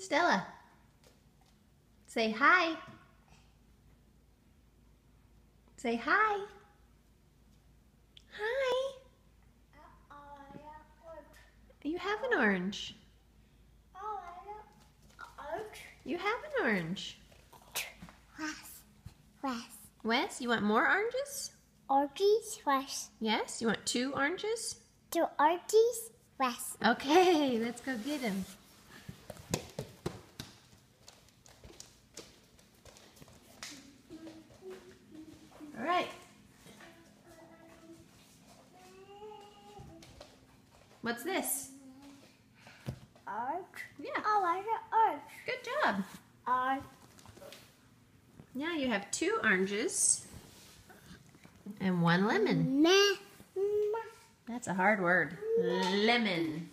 Stella, say hi. Say hi. Hi. You have an orange. You have an orange. Wes, you want more oranges? Oranges, Wes. Yes, you want 2 oranges? 2 oranges, Wes. Okay, let's go get him. All right. What's this? Orange. Yeah, Oh, I got orange. good job. Orange. Now you have 2 oranges and 1 lemon. That's a hard word. Lemon.